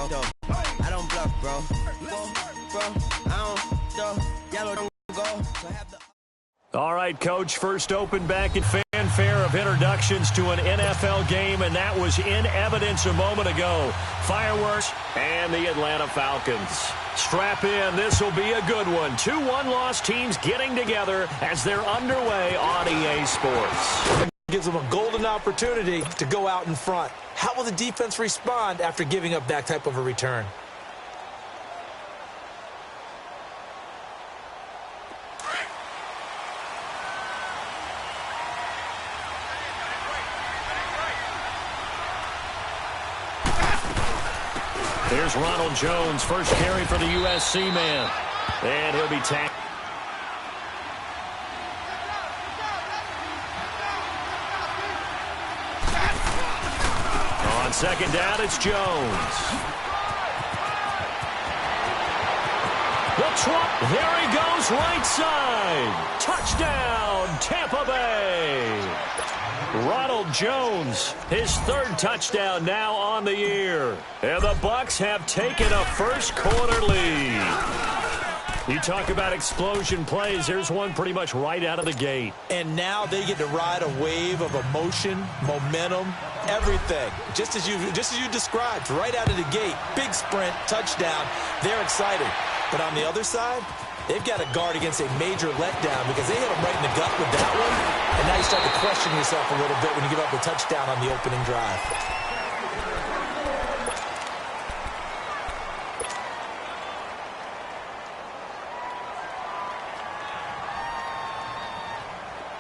bro. I don't bluff, bro. I don't yellow don't go. All right, Coach, first open back at fanfare of introductions to an NFL game, and that was in evidence a moment ago. Fireworks and the Atlanta Falcons. Strap in, this will be a good one. 2 one-loss teams getting together as they're underway on EA Sports. Gives them a golden opportunity to go out in front. How will the defense respond after giving up that type of a return? Here's Ronald Jones, first carry for the USC man. And he'll be tackled. On second down, it's Jones. There he goes, right side. Touchdown, Tampa Bay. Ronald Jones, his third touchdown now on the year. And the Bucs have taken a first quarter lead. You talk about explosion plays. There's one pretty much right out of the gate. And now they get to ride a wave of emotion, momentum, everything. Just as you described, right out of the gate. Big sprint, touchdown. They're excited. But on the other side, they've got to guard against a major letdown because they hit them right in the gut with that one. And now you start to question yourself a little bit when you give up a touchdown on the opening drive.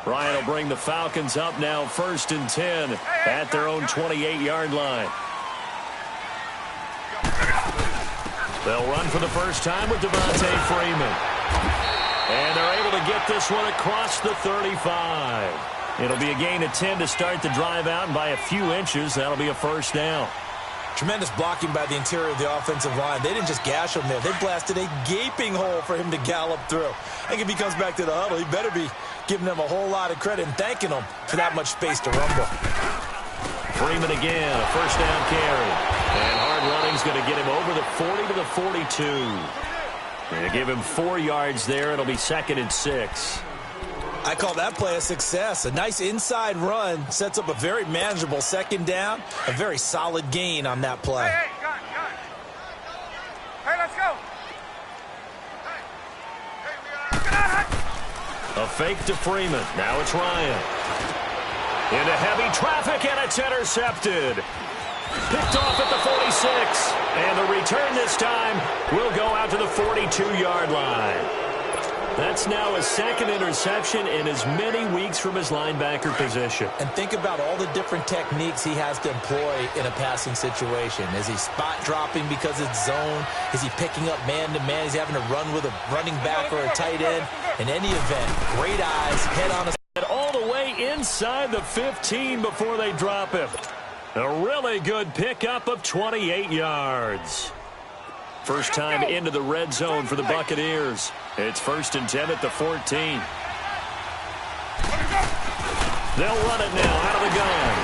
Ryan will bring the Falcons up now, 1st and 10 at their own 28-yard line. They'll run for the first time with Devontae Freeman. And they're able to get this one across the 35. It'll be a gain of 10 to start the drive out, and by a few inches, that'll be a first down. Tremendous blocking by the interior of the offensive line. They didn't just gash him there. They blasted a gaping hole for him to gallop through. I think if he comes back to the huddle, he better be giving them a whole lot of credit and thanking them for that much space to rumble. Freeman again, a first down carry. And hard running's going to get him over the 40 to the 42. They give him 4 yards there. It'll be 2nd and 6. I call that play a success. A nice inside run sets up a very manageable second down. A very solid gain on that play. Hey, let's go. A fake to Freeman. Now it's Ryan. Into heavy traffic, and it's intercepted. Picked off at the 46. And the return this time will go out to the 42-yard line. That's now his 2nd interception in as many weeks from his linebacker position. And think about all the different techniques he has to employ in a passing situation. Is he spot dropping because it's zone? Is he picking up man-to-man? Is he having to run with a running back or a tight end? In any event, great eyes, head on a... All the way inside the 15 before they drop him. A really good pickup of 28 yards. First time into the red zone for the Buccaneers. It's 1st and 10 at the 14. They'll run it now out of the gun.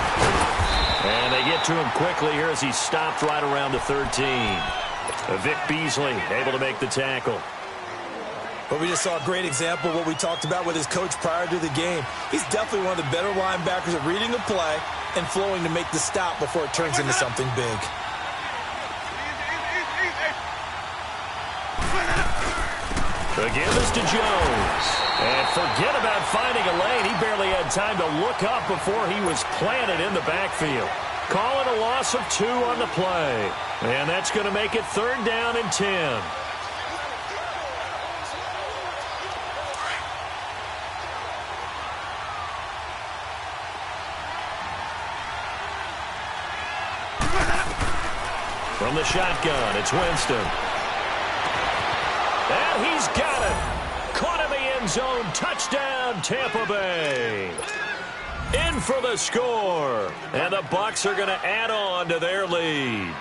And they get to him quickly here as he stopped right around the 13. Vic Beasley able to make the tackle. But we just saw a great example of what we talked about with his coach prior to the game. He's definitely one of the better linebackers at reading the play and flowing to make the stop before it turns into something big. Again, this to Jones. And forget about finding a lane. He barely had time to look up before he was planted in the backfield. Call it a loss of 2 on the play. And that's going to make it 3rd down and 10. From the shotgun, it's Winston. And he's got it. Caught in the end zone. Touchdown, Tampa Bay. In for the score. And the Bucs are going to add on to their lead.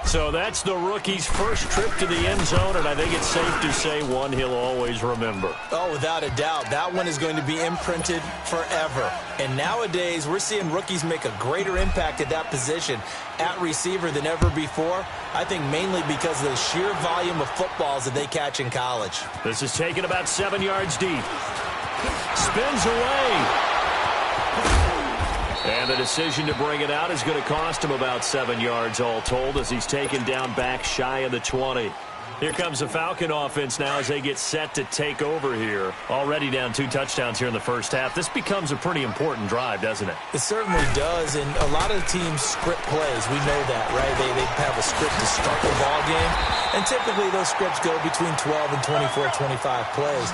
So that's the rookie's first trip to the end zone, and I think it's safe to say one he'll always remember. Oh, without a doubt. That one is going to be imprinted forever. And nowadays, we're seeing rookies make a greater impact at that position at receiver than ever before. I think mainly because of the sheer volume of footballs that they catch in college. This is taken about 7 yards deep. Spins away. And the decision to bring it out is going to cost him about 7 yards all told as he's taken down back shy of the 20. Here comes the Falcon offense now as they get set to take over here. Already down 2 touchdowns here in the first half. This becomes a pretty important drive, doesn't it? It certainly does, and a lot of teams script plays. We know that, right? They have a script to start the ball game, and typically those scripts go between 12 and 24, 25 plays.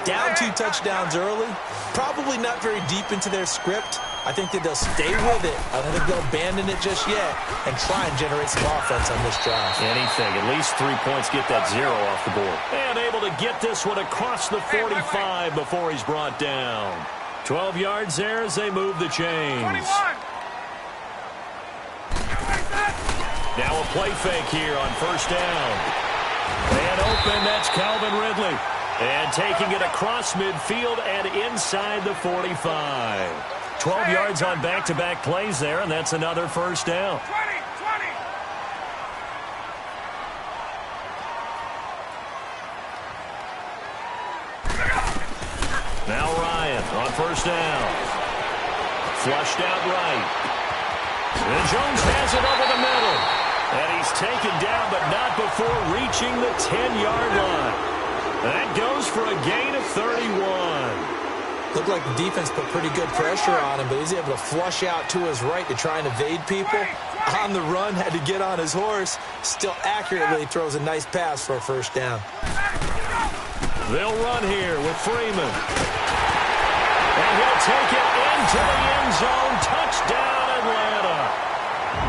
Down 2 touchdowns early, probably not very deep into their script. I think that they'll stay with it. I don't think they'll abandon it just yet and try and generate some offense on this drive. Anything. At least 3 points, get that 0 off the board. And able to get this one across the 45 before he's brought down. 12 yards there as they move the chains. 21. Now a play fake here on first down. And open, that's Calvin Ridley. And taking it across midfield and inside the 45. 12 yards on back-to-back plays there, and that's another first down. 20. Now Ryan on first down. Flushed out right. And Jones has it over the middle. And he's taken down, but not before reaching the 10-yard line. That goes for a gain of 31. Looked like the defense put pretty good pressure on him, but he's able to flush out to his right to try and evade people. On the run, had to get on his horse. Still accurately throws a nice pass for a first down. They'll run here with Freeman. And he'll take it into the end zone. Touchdown, Atlanta.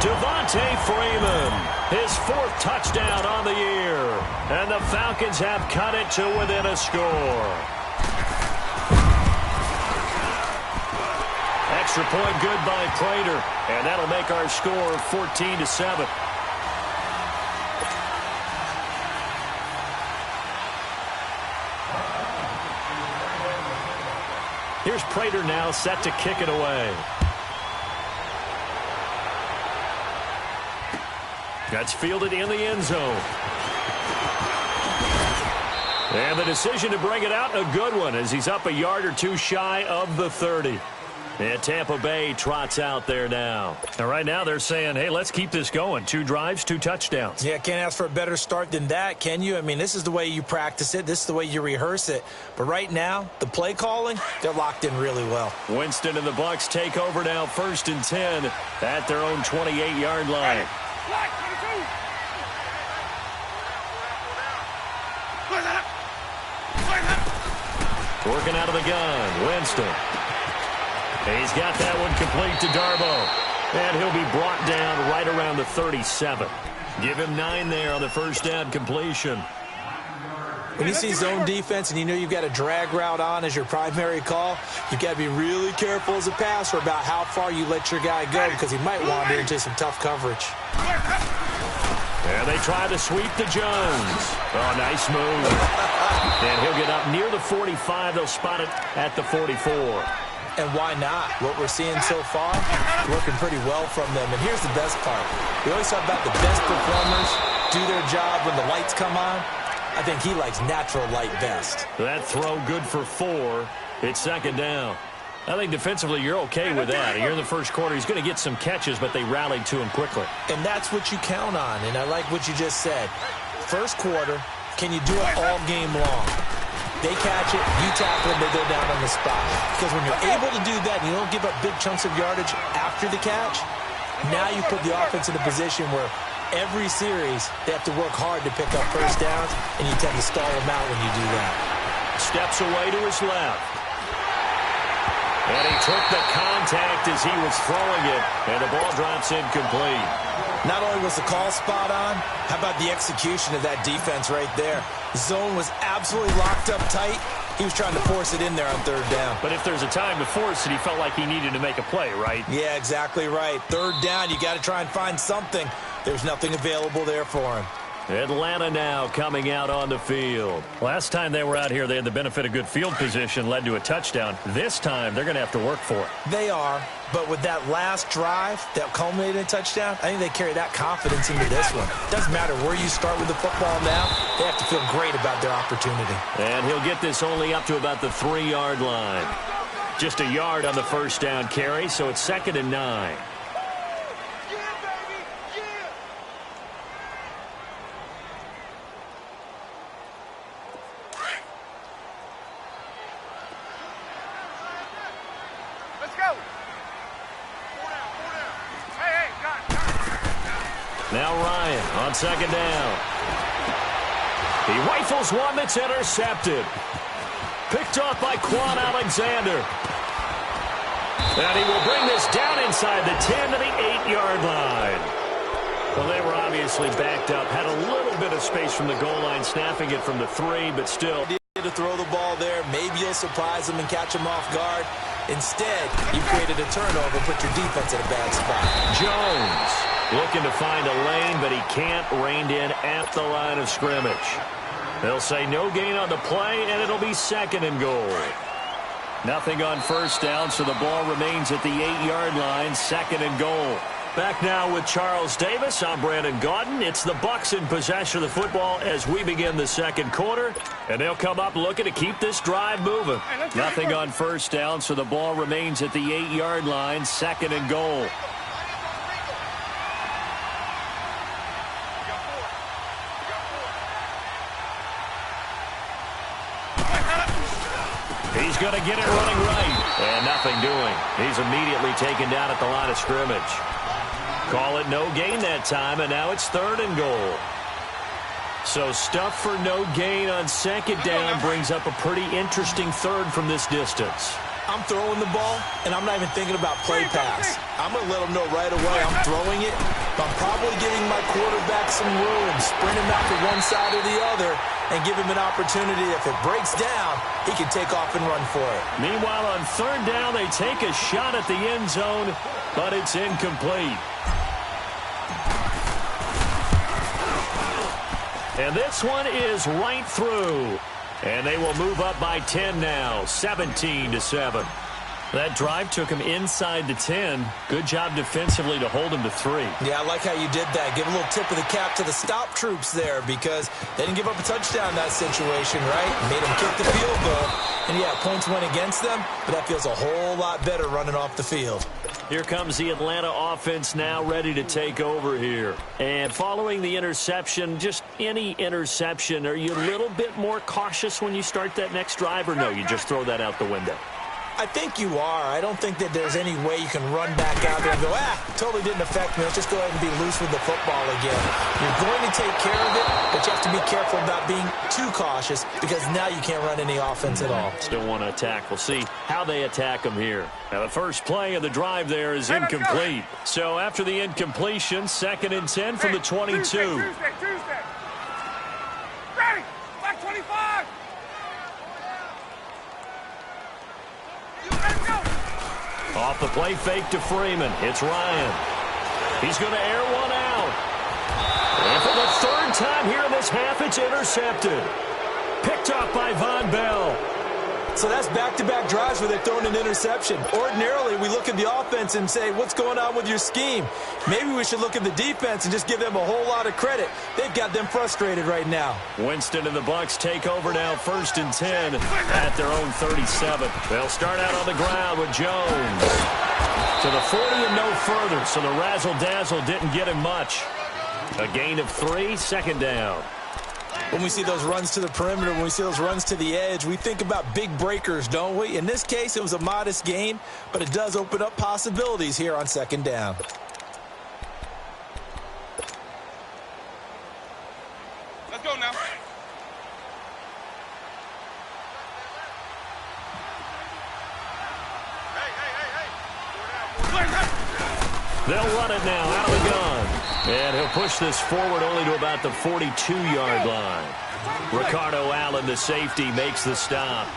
Devontae Freeman, his 4th touchdown on the year. And the Falcons have cut it to within a score. Extra point good by Prater, and that'll make our score 14-7. Here's Prater now set to kick it away. That's fielded in the end zone. And the decision to bring it out, a good one, as he's up a yard or 2 shy of the 30. And Tampa Bay trots out there now. And right now they're saying, hey, let's keep this going. 2 drives, 2 touchdowns. Yeah, can't ask for a better start than that, can you? I mean, this is the way you practice it. This is the way you rehearse it. But right now, the play calling, they're locked in really well. Winston and the Bucs take over now, 1st and 10 at their own 28-yard line. Working out of the gun, Winston. He's got that one complete to Darboh. And he'll be brought down right around the 37. Give him 9 there on the first down completion. When you see zone defense and you know you've got a drag route on as your primary call, you've got to be really careful as a passer about how far you let your guy go because he might wander into some tough coverage. And they try to sweep to Jones. Oh, nice move. And he'll get up near the 45. They'll spot it at the 44. And why not? What we're seeing so far, working pretty well from them. And here's the best part. We always talk about the best performers do their job when the lights come on. I think he likes natural light best. That throw good for 4. It's 2nd down. I think defensively you're okay with that. Here in the first quarter, he's going to get some catches, but they rallied to him quickly. And that's what you count on. And I like what you just said. First quarter, can you do it all game long? They catch it, you tackle them, they go down on the spot. Because when you're able to do that and you don't give up big chunks of yardage after the catch, now you put the offense in a position where every series they have to work hard to pick up first downs, and you tend to stall them out when you do that. Steps away to his left. And he took the contact as he was throwing it, and the ball drops incomplete. Not only was the call spot on, how about the execution of that defense right there? Zone was absolutely locked up tight. He was trying to force it in there on 3rd down. But if there's a time to force it, he felt like he needed to make a play, right? Yeah, exactly right. 3rd down, you got to try and find something. There's nothing available there for him. Atlanta now coming out on the field. Last time they were out here, they had the benefit of good field position, led to a touchdown. This time, they're going to have to work for it. They are, but with that last drive that culminated in a touchdown, I think they carry that confidence into this one. Doesn't matter where you start with the football now, they have to feel great about their opportunity. And he'll get this only up to about the 3-yard line. Just a yard on the first down carry, so it's 2nd and 9. Now Ryan on 2nd down. He rifles one that's intercepted. Picked off by Quan Alexander. And he will bring this down inside the 10 to the 8-yard line. Well, they were obviously backed up. Had a little bit of space from the goal line, snapping it from the 3, but still. To throw the ball there, maybe you'll surprise them and catch them off guard. Instead, you created a turnover, put your defense in a bad spot. Jones looking to find a lane, but he can't, reined in at the line of scrimmage. They'll say no gain on the play, and it'll be 2nd and goal. Nothing on first down, so the ball remains at the 8-yard line, 2nd and goal. Back now with Charles Davis. I'm Brandon Gaudin. It's the Bucs in possession of the football as we begin the 2nd quarter. And they'll come up looking to keep this drive moving. Nothing on first down, so the ball remains at the 8-yard line, 2nd and goal. He's going to get it running right. And nothing doing. He's immediately taken down at the line of scrimmage. Call it no gain that time, and now it's 3rd and goal. So stuff for no gain on 2nd down brings up a pretty interesting 3rd from this distance. I'm throwing the ball, and I'm not even thinking about play pass. I'm going to let them know right away I'm throwing it, but I'm probably giving my quarterback some room, sprint him out to one side or the other, and give him an opportunity. If it breaks down, he can take off and run for it. Meanwhile, on 3rd down, they take a shot at the end zone, but it's incomplete. And this one is right through. And they will move up by 10 now, 17-7. That drive took him inside the 10. Good job defensively to hold him to 3. Yeah, I like how you did that. Give a little tip of the cap to the stop troops there because they didn't give up a touchdown in that situation, right? Made them kick the field goal. And, yeah, points went against them, but that feels a whole lot better running off the field. Here comes the Atlanta offense now ready to take over here. And following the interception, just any interception, are you a little bit more cautious when you start that next drive, or no, you just throw that out the window? I think you are. I don't think that there's any way you can run back out there and go, totally didn't affect me. Let's just go ahead and be loose with the football again. You're going to take care of it, but you have to be careful about being too cautious because now you can't run any offense at all. Still want to attack. We'll see how they attack them here. Now, the first play of the drive there is incomplete. So after the incompletion, 2nd and 10 from the 22. Tuesday. Ready, back 25. Off the play fake to Freeman. It's Ryan. He's going to air one out. And for the 3rd time here in this half, it's intercepted. Picked off by Von Bell. So that's back-to-back drives where they're throwing an interception. Ordinarily, we look at the offense and say, what's going on with your scheme? Maybe we should look at the defense and just give them a whole lot of credit. They've got them frustrated right now. Winston and the Bucs take over now, 1st and 10 at their own 37. They'll start out on the ground with Jones. To the 40 and no further, so the razzle-dazzle didn't get him much. A gain of 3, 2nd down. When we see those runs to the perimeter, when we see those runs to the edge, we think about big breakers, don't we? In this case, it was a modest gain, but it does open up possibilities here on 2nd down. Let's go now. They'll run it now out of the gun. And he'll push this forward only to about the 42-yard line. Ricardo Allen, the safety, makes the stop.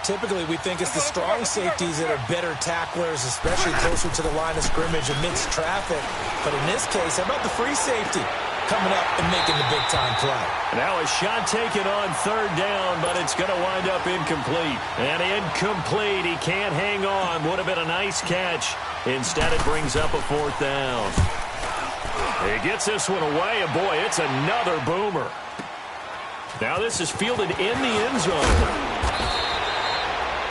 Typically, we think it's the strong safeties that are better tacklers, especially closer to the line of scrimmage amidst traffic. But in this case, how about the free safety coming up and making the big-time play? Now a shot taken on third down, but it's going to wind up incomplete. And incomplete. He can't hang on. Would have been a nice catch. Instead, it brings up a fourth down. He gets this one away, and boy, it's another boomer. Now this is fielded in the end zone.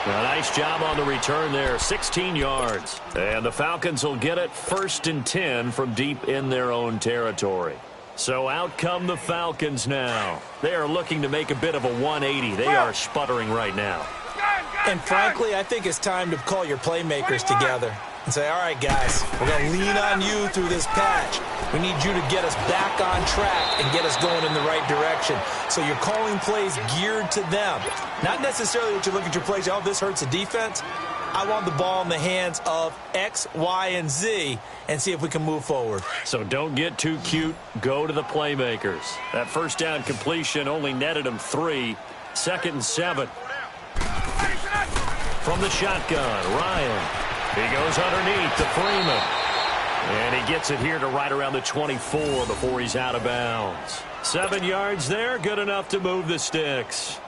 A nice job on the return there, 16 yards. And the Falcons will get it 1st and 10 from deep in their own territory. So out come the Falcons now. They are looking to make a bit of a 180. They are sputtering right now. And frankly, I think it's time to call your playmakers together and say, all right, guys, we're going to lean on you through this patch. We need you to get us back on track and get us going in the right direction. So you're calling plays geared to them. Not necessarily that you look at your plays, oh, this hurts the defense. I want the ball in the hands of X, Y, and Z and see if we can move forward. So don't get too cute. Go to the playmakers. That first down completion only netted him 3. 2nd and 7. From the shotgun, Ryan. He goes underneath to Freeman. And he gets it here to right around the 24 before he's out of bounds. 7 yards there, good enough to move the sticks.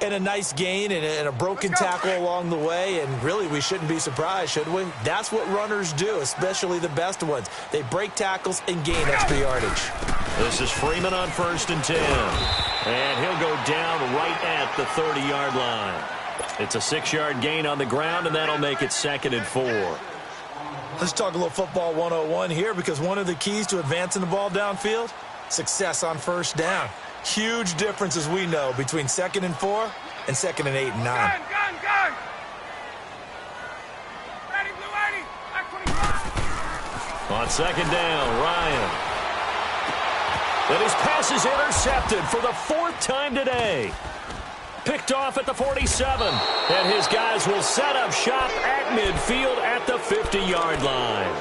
And a nice gain and a broken tackle along the way, and really we shouldn't be surprised, should we? That's what runners do, especially the best ones. They break tackles and gain extra yardage. This is Freeman on 1st and 10. And he'll go down right at the 30-yard line. It's a 6-yard gain on the ground, and that'll make it 2nd and 4. Let's talk a little football 101 here, because one of the keys to advancing the ball downfield, success on first down. Huge difference, as we know, between 2nd and 4 and 2nd and 8 and 9. Gun! Ready, blue 80. Back 25. On 2nd down, Ryan. And his pass is intercepted for the 4th time today. Picked off at the 47. And his guys will set up shop at midfield at the 50-yard line.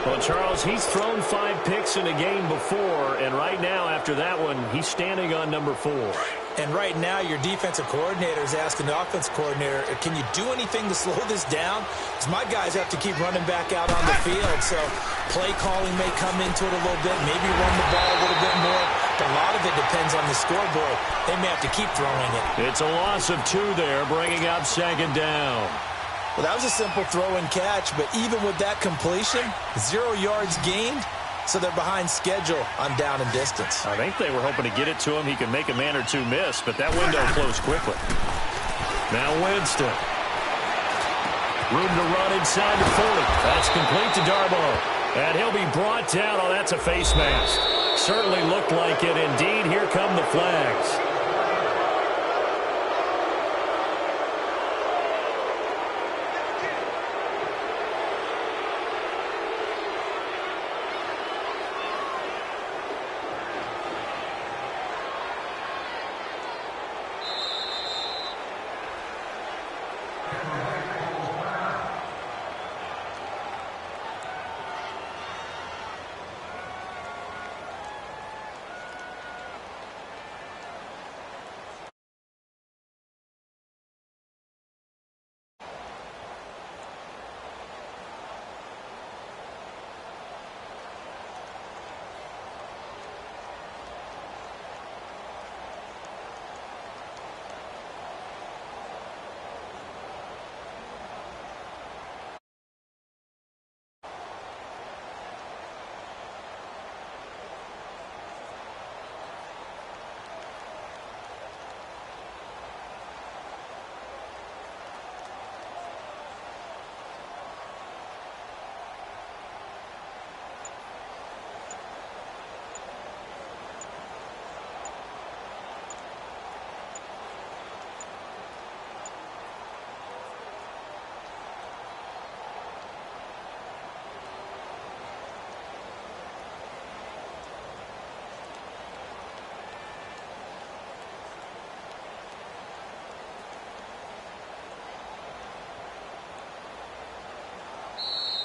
Well, Charles, he's thrown 5 picks in a game before, and right now, after that one, he's standing on number 4. And right now, your defensive coordinator is asking the offensive coordinator, can you do anything to slow this down? Because my guys have to keep running back out on the field, so play calling may come into it a little bit, maybe run the ball a little bit more, but a lot of it depends on the scoreboard. They may have to keep throwing it. It's a loss of 2 there, bringing up 2nd down. Well, that was a simple throw and catch, but even with that completion, 0 yards gained, so they're behind schedule on down and distance. I think they were hoping to get it to him. He could make a man or two miss, but that window closed quickly. Now Winston. Room to run inside the 40. That's complete to Darboh. And he'll be brought down. Oh, that's a face mask. Certainly looked like it. Indeed, here come the flags.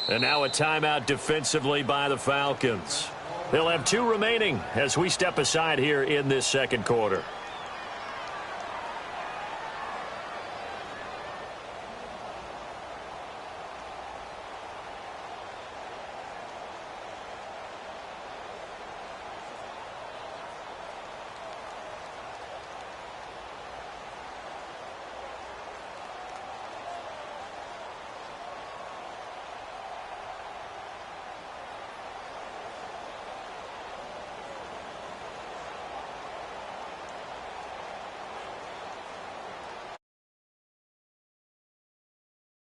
And now a timeout defensively by the Falcons. They'll have 2 remaining as we step aside here in this 2nd quarter.